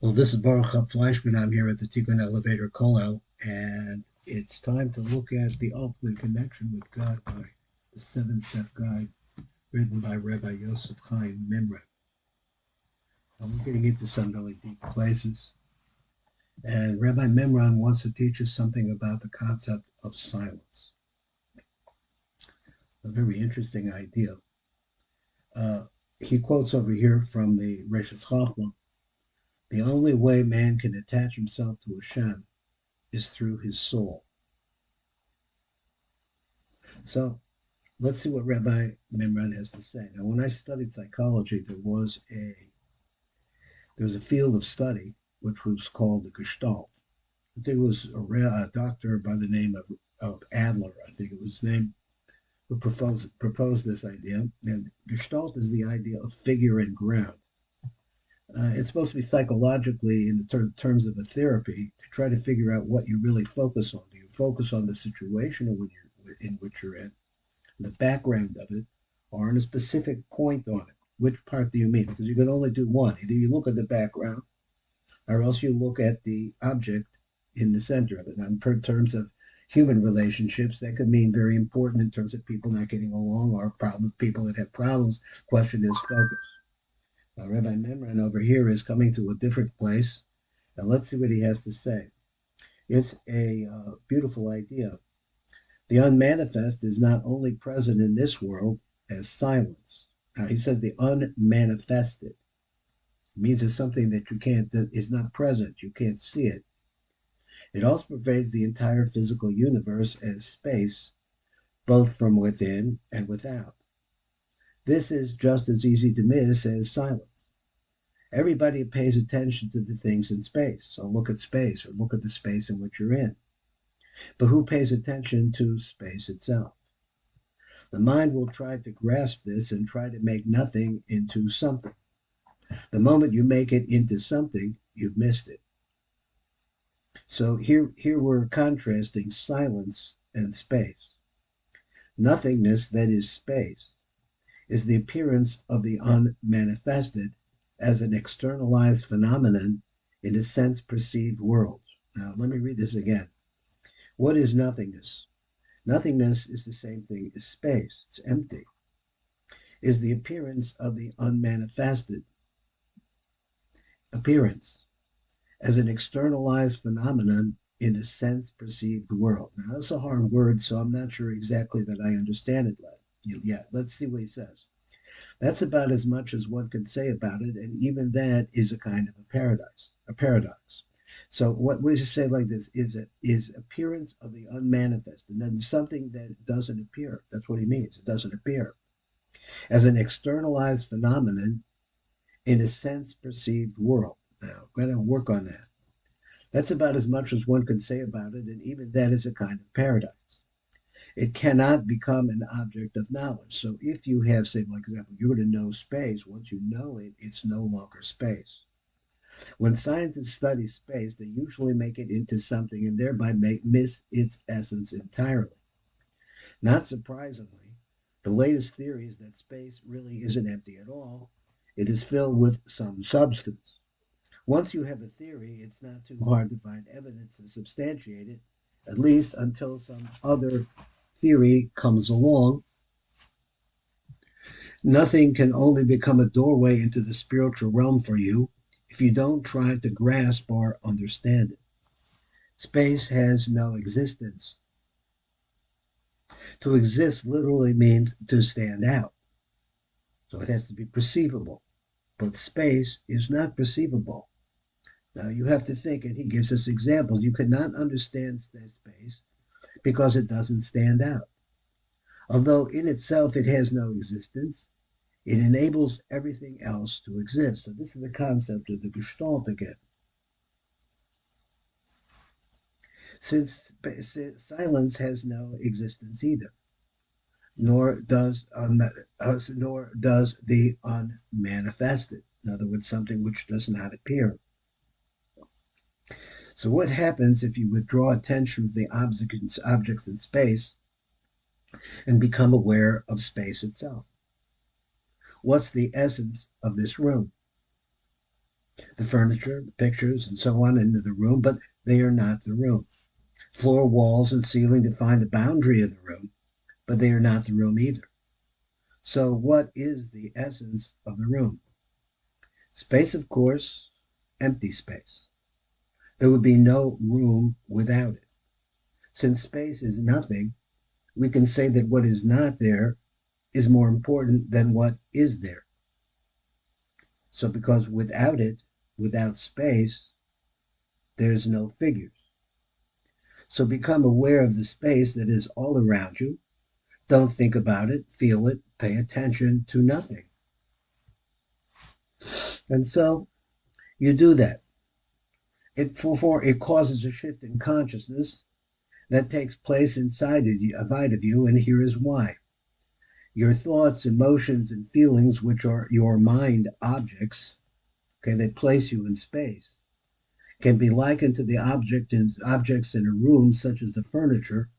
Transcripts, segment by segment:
Well, this is Baruch Fleischman. I'm here at the Tikkun Elevator Kollel, and it's time to look at the ultimate connection with God by the seven-step guide written by Rabbi Yosef Chaim Mimran. And we're getting into some really deep places. And Rabbi Mimran wants to teach us something about the concept of silence. A very interesting idea. Uh, he quotes over here from the Reshus Chachma, the only way man can attach himself to Hashem is through his soul. So let's see what Rabbi Mimran has to say. Now, when I studied psychology, there was a field of study which was called the Gestalt. There was a doctor by the name of Adler, I think it was his name, who proposed this idea. And Gestalt is the idea of figure and ground. It's supposed to be psychologically, in the terms of a therapy, to try to figure out what you really focus on. Do you focus on the situation in which you're in, the background of it, or on a specific point on it? Which part do you mean? Because you can only do one. Either you look at the background, or else you look at the object in the center of it. Now, in terms of human relationships, that could mean very important in terms of people not getting along or problems, people that have problems. Question is focus. Now, Rabbi Memran over here is coming to a different place, and let's see what he has to say. It's a beautiful idea. The unmanifest is not only present in this world as silence. Now, he says the unmanifested means it's something that is not present. You can't see it. It also pervades the entire physical universe as space, both from within and without. This is just as easy to miss as silence. Everybody pays attention to the things in space. So look at space or look at the space in which you're in. But who pays attention to space itself? The mind will try to grasp this and try to make nothing into something. The moment you make it into something, you've missed it. So here we're contrasting silence and space. Nothingness, that is space, is the appearance of the unmanifested as an externalized phenomenon in a sense perceived world. Now, let me read this again. What is nothingness? Nothingness is the same thing as space. It's empty. Is the appearance of the unmanifested appearance as an externalized phenomenon in a sense perceived world. Now, that's a hard word, so I'm not sure exactly that I understand it yet. Let's see what he says. That's about as much as one can say about it, and even that is a kind of a paradox. So what we say like this is appearance of the unmanifest, and then something that doesn't appear. That's what he means. It doesn't appear as an externalized phenomenon in a sense perceived world. Now, I'm going to work on that. That's about as much as one can say about it, and even that is a kind of paradox. It cannot become an object of knowledge. So if you have, say, for example, you're going to know space, once you know it, it's no longer space. When scientists study space, they usually make it into something and thereby miss its essence entirely. Not surprisingly, the latest theory is that space really isn't empty at all. It is filled with some substance. Once you have a theory, it's not too hard to find evidence to substantiate it, at least until some other theory comes along. Nothing can only become a doorway into the spiritual realm for you if you don't try to grasp or understand it. Space has no existence. To exist literally means to stand out. So it has to be perceivable. But space is not perceivable. Now you have to think, and he gives us examples. You cannot understand space because it doesn't stand out. Although in itself it has no existence, it enables everything else to exist. So this is the concept of the Gestalt again. Since silence has no existence either, nor does the unmanifested. In other words, something which does not appear. So what happens if you withdraw attention from the objects in space and become aware of space itself? What's the essence of this room? The furniture, the pictures, and so on into the room, but they are not the room. Floor, walls, and ceiling define the boundary of the room, but they are not the room either. So, what is the essence of the room? Space, of course, empty space. There would be no room without it. Since space is nothing, we can say that what is not there is more important than what is there. So, because without it, without space, there's no figures. So, become aware of the space that is all around you. Don't think about it, feel it, pay attention to nothing. And so you do that. It causes a shift in consciousness that takes place inside of you, and here is why. Your thoughts, emotions, and feelings, which are your mind objects, okay, they place you in space, can be likened to the objects in a room, such as the furniture,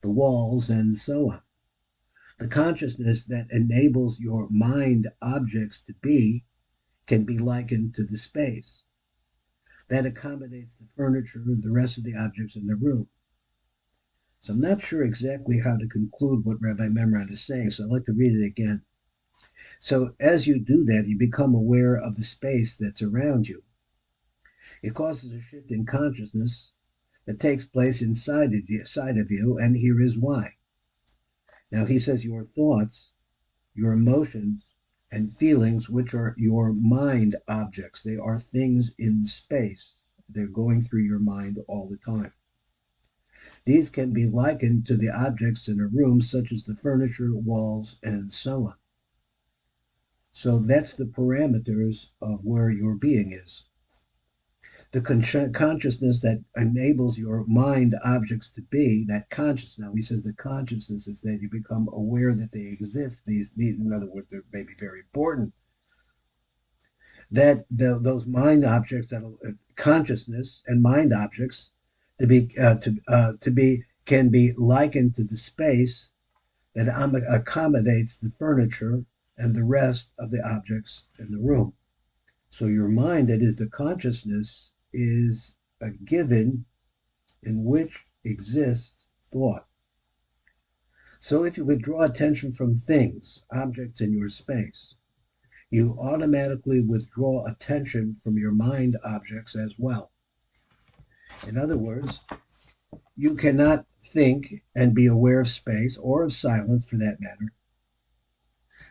the walls, and so on. The consciousness that enables your mind objects to be can be likened to the space that accommodates the furniture and the rest of the objects in the room. So I'm not sure exactly how to conclude what Rabbi Mimran is saying, so I'd like to read it again. So as you do that, you become aware of the space that's around you. It causes a shift in consciousness that takes place inside of you, and here is why. Now he says your thoughts, your emotions, and feelings, which are your mind objects. They are things in space. They're going through your mind all the time. These can be likened to the objects in a room, such as the furniture, walls, and so on. So that's the parameters of where your being is. The consciousness that enables your mind objects to be, that consciousness, now he says the consciousness is that you become aware that they exist. These in other words, they're maybe very important. That those mind objects, that consciousness and mind objects, to be can be likened to the space that accommodates the furniture and the rest of the objects in the room. So your mind, that is the consciousness, is a given in which exists thought. So if you withdraw attention from things, objects in your space, you automatically withdraw attention from your mind objects as well. In other words, you cannot think and be aware of space, or of silence for that matter,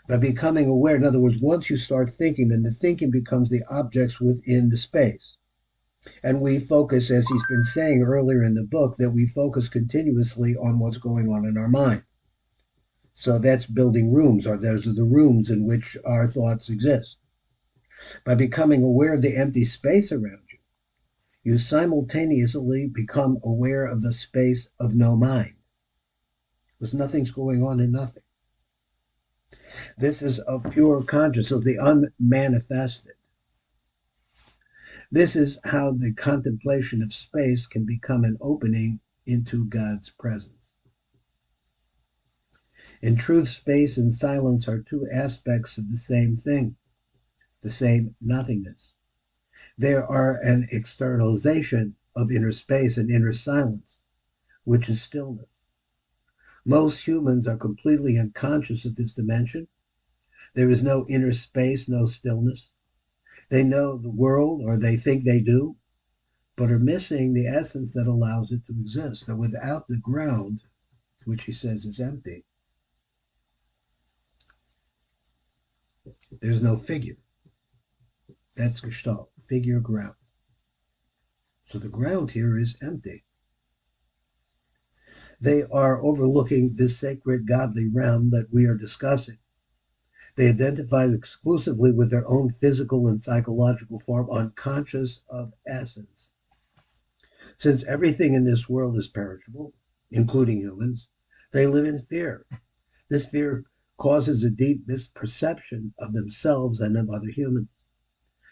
by becoming aware. In other words, once you start thinking, then the thinking becomes the objects within the space. And we focus, as he's been saying earlier in the book, that we focus continuously on what's going on in our mind. So that's building rooms, or those are the rooms in which our thoughts exist. By becoming aware of the empty space around you, you simultaneously become aware of the space of no mind. Because nothing's going on in nothing. This is a pure consciousness of the unmanifested. This is how the contemplation of space can become an opening into God's presence. In truth, space and silence are two aspects of the same thing, the same nothingness. They are an externalization of inner space and inner silence, which is stillness. Most humans are completely unconscious of this dimension. There is no inner space, no stillness. They know the world, or they think they do, but are missing the essence that allows it to exist. That without the ground, which he says is empty, there's no figure. That's Gestalt, figure, ground. So the ground here is empty. They are overlooking this sacred godly realm that we are discussing. They identify exclusively with their own physical and psychological form, unconscious of essence. Since everything in this world is perishable, including humans, they live in fear. This fear causes a deep misperception of themselves and of other humans,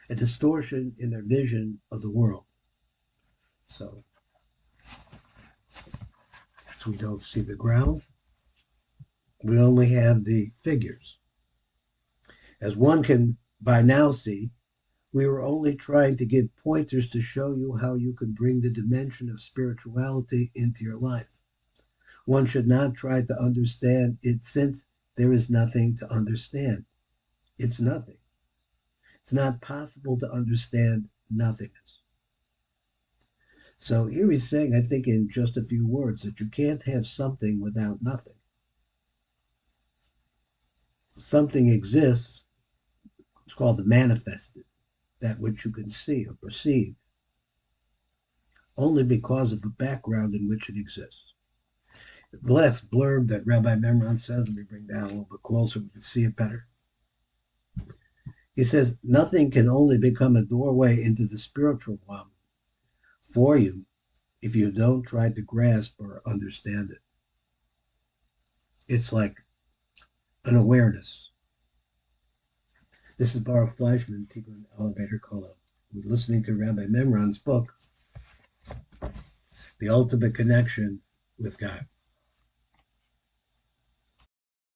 a distortion in their vision of the world. So we don't see the ground, we only have the figures. As one can by now see, We were only trying to give pointers to show you how you can bring the dimension of spirituality into your life. One should not try to understand it since there is nothing to understand. It's nothing. It's not possible to understand nothingness. So here he's saying, I think in just a few words, that you can't have something without nothing. Something exists, it's called the manifested, that which you can see or perceive, only because of the background in which it exists. The last blurb that Rabbi Mimran says, let me bring down a little bit closer, we can see it better. He says, nothing can only become a doorway into the spiritual realm for you if you don't try to grasp or understand it. It's like an awareness. This is Baruch Fleischman, Tikkun Elevator Kollel. We're listening to Rabbi Mimran's book, The Ultimate Connection with God.